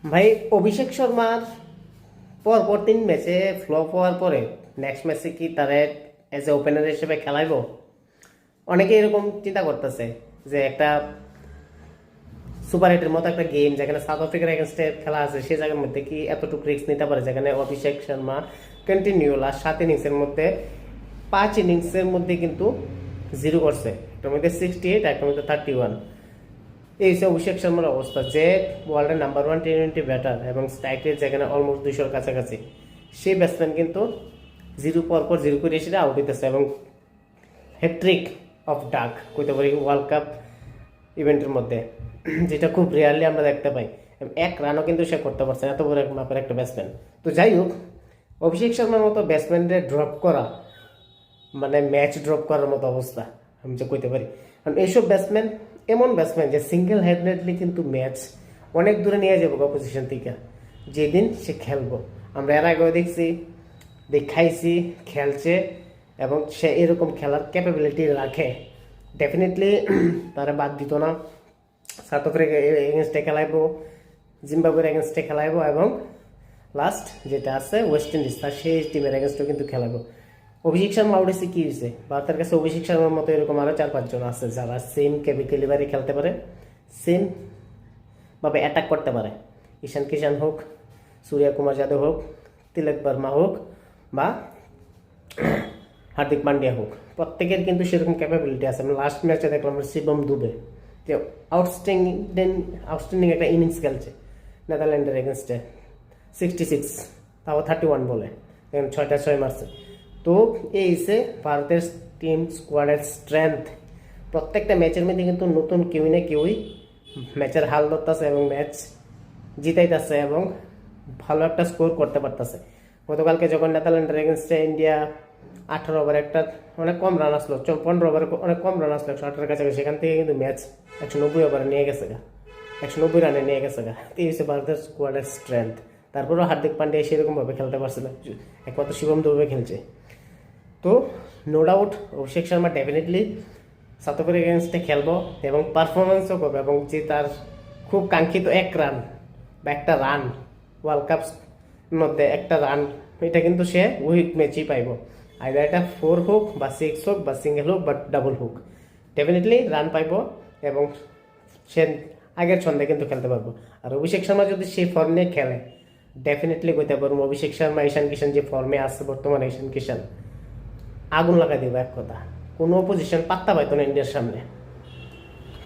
ভাই, অভিষেক শর্মার পরপর 3 ম্যাচে ফ্লপ হওয়ার পরে নেক্সট ম্যাচে কি তারে এজ এ ওপেনার হিসেবে খেলাইবো? অনেকে এরকম চিন্তা করতেছে যে একটা সুপার হিটের মতো একটা গেম যেখানে সাউথ আফ্রিকার এগেনস্টে খেলা আছে, সেই জায়গার মধ্যে কি এতটুকু রিস্ক নিতে পারে? যেখানে অভিষেক শর্মা কন্টিনিউ লাস্ট 7 ইনিংসের মধ্যে 5 ইনিংসের মধ্যে কিন্তু 0 করছে, একটার মধ্যে 68, একটার মধ্যে 31। এই হচ্ছে অভিষেক শর্মার অবস্থা, যে ওয়ার্ল্ডের নাম্বার 1 টি-20 ব্যাটার এবং স্ট্রাইক রেট যেখানে অলমোস্ট 200-র কাছাকাছি, সেই ব্যাটসম্যান কিন্তু 0 পর 0 করে এসে আউট হইতেছে এবং হ্যাট্রিক অফ ডাক কইতে পারি ওয়ার্ল্ড কাপ ইভেন্টের মধ্যে, যেটা খুব রেয়ারলি আমরা দেখতে পাই। 1 রানও কিন্তু সে করতে পারছে না, এত বড় মাপের একটা ব্যাটসম্যান। তো যাই হোক, অভিষেক শর্মার মতো ব্যাটসম্যানদের ড্রপ করা মানে ম্যাচ ড্রপ করার মতো অবস্থা আমি যে কইতে পারি। কারণ এইসব ব্যাটসম্যান এমন ব্যাটসম্যান যে সিঙ্গেল হ্যান্ডেডলি কিন্তু ম্যাচ অনেক দূরে নিয়ে যাবো অপোজিশন থেকে যেদিন সে খেলবো। আমরা এর আগেও দেখছি, দেখাইছি খেলছে এবং সে এরকম খেলার ক্যাপাবিলিটি রাখে। ডেফিনেটলি তারা বাদ দিত না। সাউথ আফ্রিকা এগেনস্টে খেলাইবো, জিম্বাবুয়ের এগেনস্টে খেলাইবো এবং লাস্ট যেটা আছে ওয়েস্ট ইন্ডিজ, তার সেই টিমের এগেনস্টেও কিন্তু খেলাবো। অভিষেক শর্মা আউটেছে কি হয়েছে? ভারতের কাছে অভিষেক শর্মার মতো এরকম আরও 4-5 জন আছে যারা সেম ক্যালিবারে খেলতে পারে, সেম ভাবে অ্যাটাক করতে পারে। ঈশান কিষান হোক, সূর্য কুমার যাদব হোক, তিলক বর্মা হোক বা হার্দিক পান্ডিয়া হোক, প্রত্যেকের কিন্তু সেরকম ক্যাপাবিলিটি আছে। আমরা লাস্ট ম্যাচে দেখলাম শিবম দুবে যে আউটস্ট্যান্ডিং একটা ইনিংস খেলছে নেদারল্যান্ডের এগেনস্টে, 66, তাও 31 বলে, এখন 6টা 6 মারছে। তো এই হচ্ছে ভারতের টিম স্কোয়াডের স্ট্রেংথ। প্রত্যেকটা ম্যাচের মধ্যে কিন্তু নতুন কেউই না কেউই ম্যাচের হাল ধরতেছে এবং ম্যাচ জিতাইতেছে এবং ভালো একটা স্কোর করতে পারতেছে। গতকালকে যখন নেদারল্যান্ডের এগেনস্টে ইন্ডিয়া 18 ওভার একটা অনেক কম রান আসলো, 15 ওভারে অনেক কম রান আসলো, 118-এর কাছাকাছি, সেখান থেকে কিন্তু ম্যাচ 190 ওভারে নিয়ে গেছে গা, 190 রানে নিয়ে গেছে গা। এই হচ্ছে ভারতের স্কোয়াডের স্ট্রেংথ। তারপরেও হার্দিক পান্ডিয়া সেরকমভাবে খেলতে পারছে না, একমাত্র শিবম দুবে খেলছে। তো no doubt Abhishek Sharma definitely south আফ্রিকার এগেনস্টে খেলবো এবং পারফরমেন্সও করবে এবং যে তার খুব কাঙ্ক্ষিত 1 রান বা একটা রান ওয়ার্ল্ড কাপ মধ্যে একটা রান, এটা কিন্তু সে উইক ম্যাচই পাইব। আইদার এটা 4 হোক বা 6 হোক বা সিঙ্গেল হোক বা ডাবল হোক, ডেফিনেটলি রান পাইব এবং সে আগের ছন্দে কিন্তু খেলতে পারবো। আর অভিষেক শর্মা যদি সেই ফর্ম নিয়ে খেলে, ডেফিনেটলি কইতে পারবো অভিষেক শর্মা ঈশান কিষান যে ফর্মে আছে বর্তমানে, ঈশান কিষান আগুন লাগাই দেবো এক কথা, কোনো অপোজিশন পাত্তা পাইতো না ইন্ডিয়ার সামনে।